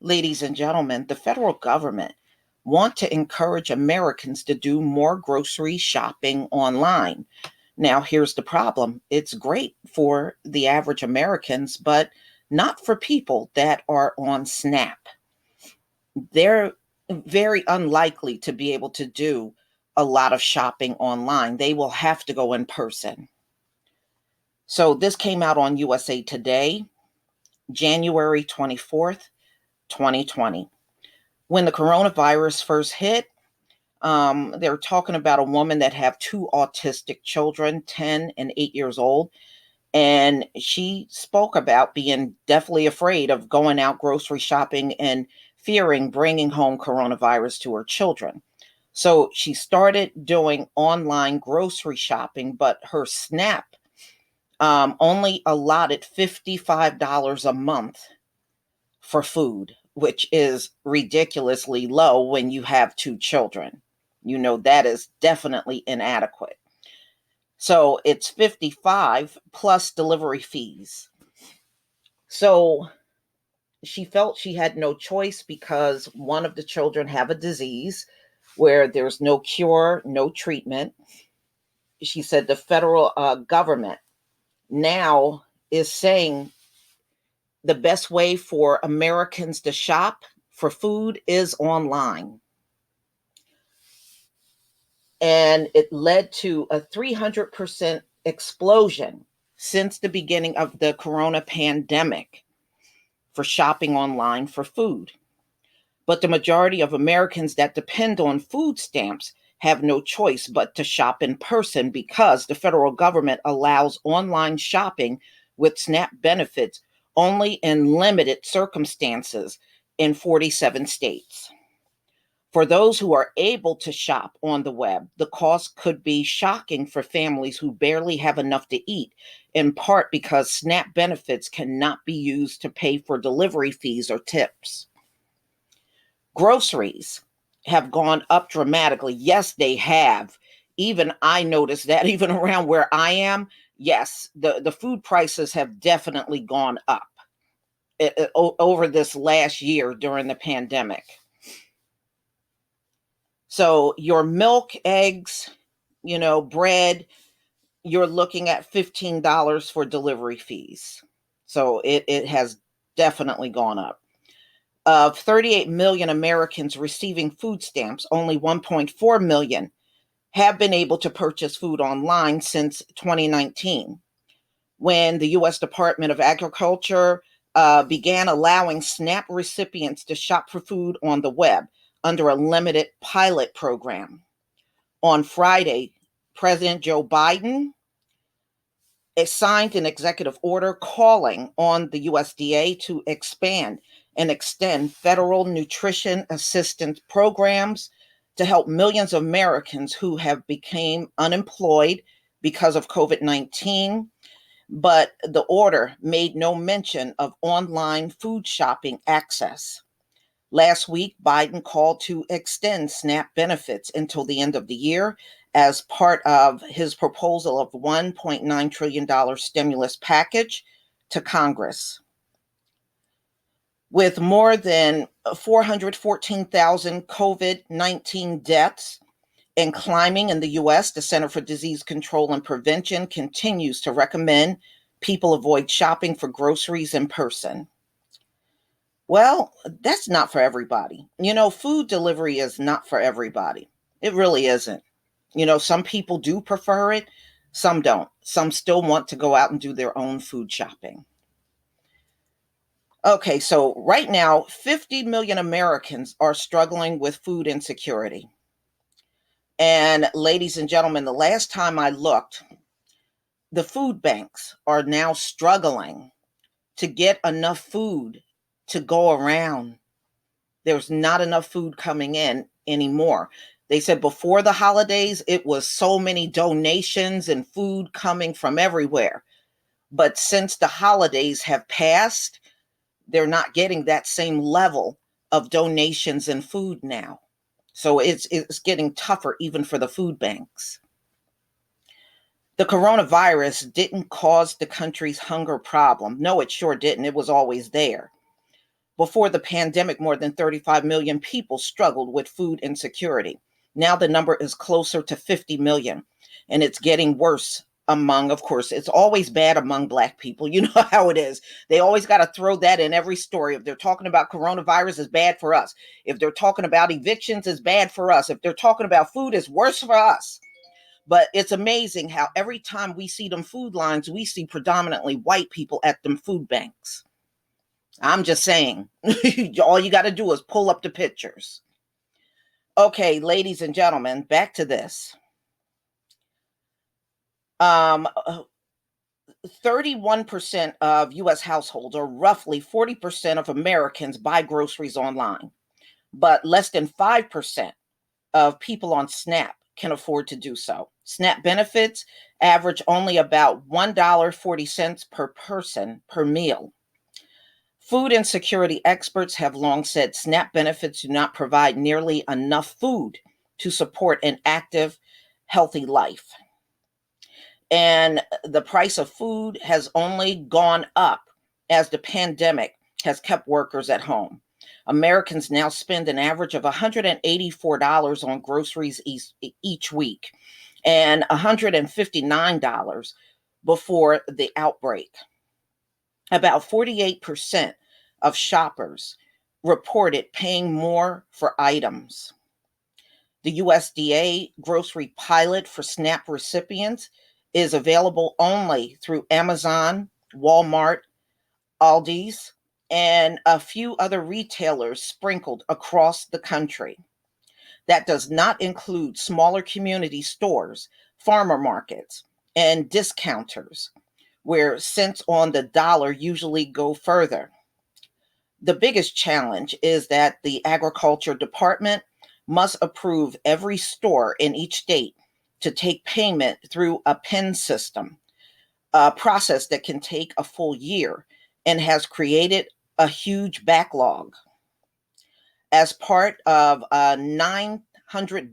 Ladies and gentlemen, the federal government want to encourage Americans to do more grocery shopping online. Now, here's the problem. It's great for the average Americans, but not for people that are on SNAP. They're very unlikely to be able to do a lot of shopping online. They will have to go in person. So this came out on USA Today, January 24th, 2020. When the coronavirus first hit, they were talking about a woman that have two autistic children, 10 and 8 years old. And she spoke about being deathly afraid of going out grocery shopping and fearing bringing home coronavirus to her children. So she started doing online grocery shopping, but her SNAP only allotted $55 a month for food, which is ridiculously low when you have two children. You know, that is definitely inadequate. So it's 55 plus delivery fees. So she felt she had no choice because one of the children have a disease where there's no cure, no treatment. She said the federal government now is saying the best way for Americans to shop for food is online. And it led to a 300% explosion since the beginning of the corona pandemic for shopping online for food. But the majority of Americans that depend on food stamps have no choice but to shop in person because the federal government allows online shopping with SNAP benefits only in limited circumstances in 47 states. For those who are able to shop on the web, the cost could be shocking for families who barely have enough to eat, in part because SNAP benefits cannot be used to pay for delivery fees or tips. Groceries have gone up dramatically. Yes, they have. Even I noticed that, even around where I am. Yes, the food prices have definitely gone up over this last year during the pandemic. So your milk, eggs, bread, you're looking at $15 for delivery fees. So it has definitely gone up. Of 38 million Americans receiving food stamps, only 1.4 million have been able to purchase food online since 2019, when the U.S. Department of Agriculture began allowing SNAP recipients to shop for food on the web under a limited pilot program. On Friday, President Joe Biden signed an executive order calling on the USDA to expand and extend federal nutrition assistance programs to help millions of Americans who have become unemployed because of COVID-19. But the order made no mention of online food shopping access. Last week, Biden called to extend SNAP benefits until the end of the year as part of his proposal of $1.9 trillion stimulus package to Congress. With more than 414,000 COVID-19 deaths and climbing in the U.S., the Center for Disease Control and Prevention continues to recommend people avoid shopping for groceries in person. Well, that's not for everybody. Food delivery is not for everybody. It really isn't. Some people do prefer it, some don't. Some still want to go out and do their own food shopping. Okay, so right now, 50 million Americans are struggling with food insecurity. And ladies and gentlemen, the last time I looked, the food banks are now struggling to get enough food to go around. There's not enough food coming in anymore. They said before the holidays, it was so many donations and food coming from everywhere. But since the holidays have passed, they're not getting that same level of donations and food now. So it's getting tougher even for the food banks. The coronavirus didn't cause the country's hunger problem. No, it sure didn't. It was always there. Before the pandemic, more than 35 million people struggled with food insecurity. Now the number is closer to 50 million, and it's getting worse among, of course, it's always bad among Black people. You know how it is. They always got to throw that in every story. If they're talking about coronavirus, it's bad for us. If they're talking about evictions, it's bad for us. If they're talking about food, it's worse for us. But it's amazing how every time we see them food lines, we see predominantly white people at them food banks. I'm just saying, all you got to do is pull up the pictures. Okay, ladies and gentlemen, back to this. 31% of US households, or roughly 40% of Americans, buy groceries online, but less than 5% of people on SNAP can afford to do so. SNAP benefits average only about $1.40 per person per meal. Food insecurity experts have long said SNAP benefits do not provide nearly enough food to support an active, healthy life. And the price of food has only gone up as the pandemic has kept workers at home. Americans now spend an average of $184 on groceries each week and $159 before the outbreak. About 48% of shoppers reported paying more for items. The USDA grocery pilot for SNAP recipients is available only through Amazon, Walmart, Aldi's, and a few other retailers sprinkled across the country. That does not include smaller community stores, farmer markets, and discounters, where cents on the dollar usually go further. The biggest challenge is that the Agriculture Department must approve every store in each state to take payment through a PIN system, a process that can take a full year and has created a huge backlog. As part of a $900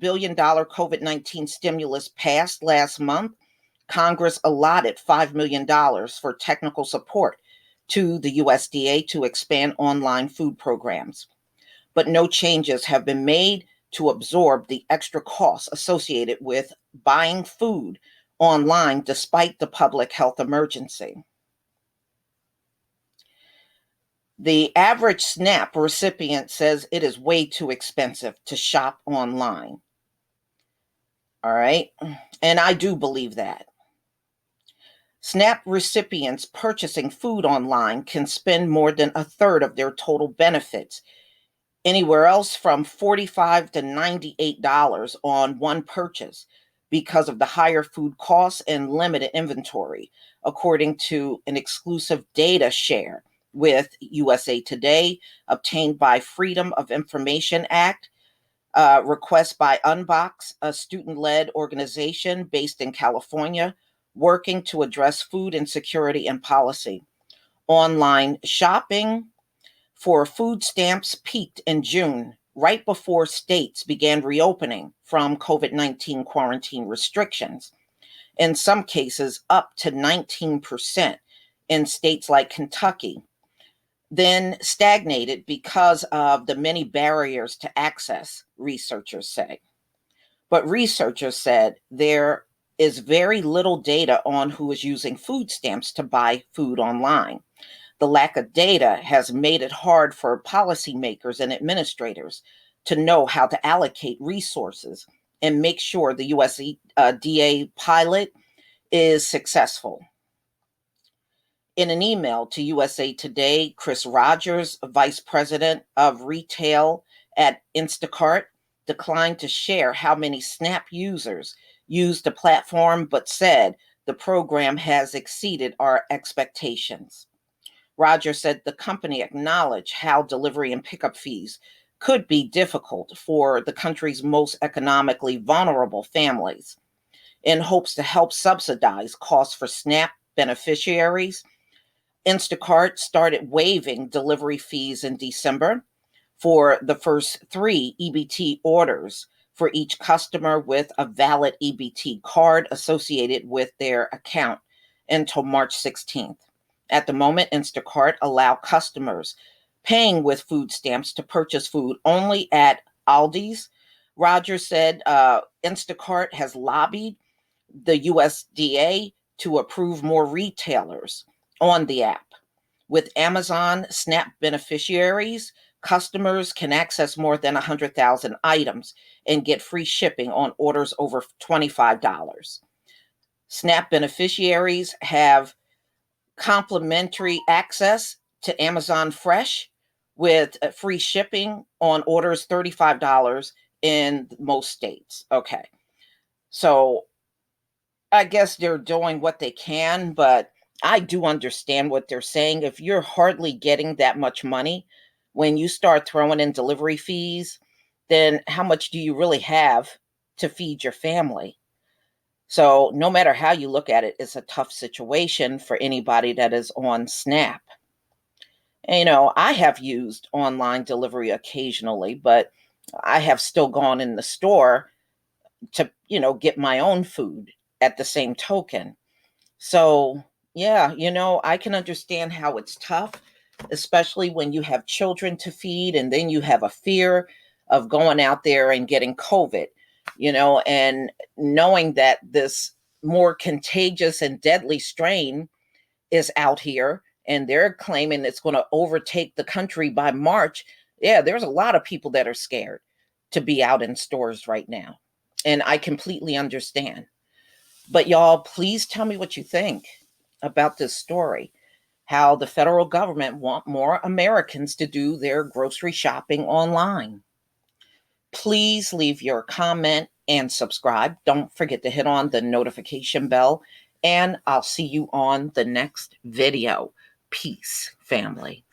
billion COVID-19 stimulus passed last month, Congress allotted $5 million for technical support to the USDA to expand online food programs. But no changes have been made to absorb the extra costs associated with buying food online despite the public health emergency. The average SNAP recipient says it is way too expensive to shop online. All right. And I do believe that. SNAP recipients purchasing food online can spend more than a third of their total benefits, anywhere else from $45 to $98 on one purchase because of the higher food costs and limited inventory, according to an exclusive data share with USA Today obtained by Freedom of Information Act, request by Unbox, a student-led organization based in California, working to address food insecurity and policy. Online shopping for food stamps peaked in June, right before states began reopening from COVID-19 quarantine restrictions. In some cases, up to 19% in states like Kentucky, then stagnated because of the many barriers to access, researchers say. But researchers said there is very little data on who is using food stamps to buy food online. The lack of data has made it hard for policymakers and administrators to know how to allocate resources and make sure the USDA pilot is successful. In an email to USA Today, Chris Rogers, vice president of retail at Instacart, declined to share how many SNAP users used the platform, but said the program has exceeded our expectations. Rogers said the company acknowledged how delivery and pickup fees could be difficult for the country's most economically vulnerable families. In hopes to help subsidize costs for SNAP beneficiaries, Instacart started waiving delivery fees in December for the first 3 EBT orders for each customer with a valid EBT card associated with their account until March 16th. At the moment, Instacart allow customers paying with food stamps to purchase food only at Aldi's. Rogers said Instacart has lobbied the USDA to approve more retailers on the app. With Amazon SNAP beneficiaries, customers can access more than 100,000 items and get free shipping on orders over $25. SNAP beneficiaries have complimentary access to Amazon Fresh with free shipping on orders $35 in most states. Okay. So I guess they're doing what they can, but I do understand what they're saying. If you're hardly getting that much money, when you start throwing in delivery fees, then how much do you really have to feed your family? So, no matter how you look at it, it's a tough situation for anybody that is on SNAP. And, I have used online delivery occasionally, but I have still gone in the store to, get my own food at the same token. So, yeah, I can understand how it's tough, especially when you have children to feed and then you have a fear of going out there and getting COVID, and knowing that this more contagious and deadly strain is out here and they're claiming it's going to overtake the country by March. Yeah, there's a lot of people that are scared to be out in stores right now. And I completely understand. But y'all, please tell me what you think about this story. How the federal government want more Americans to do their grocery shopping online. Please leave your comment and subscribe. Don't forget to hit on the notification bell, and I'll see you on the next video. Peace, family.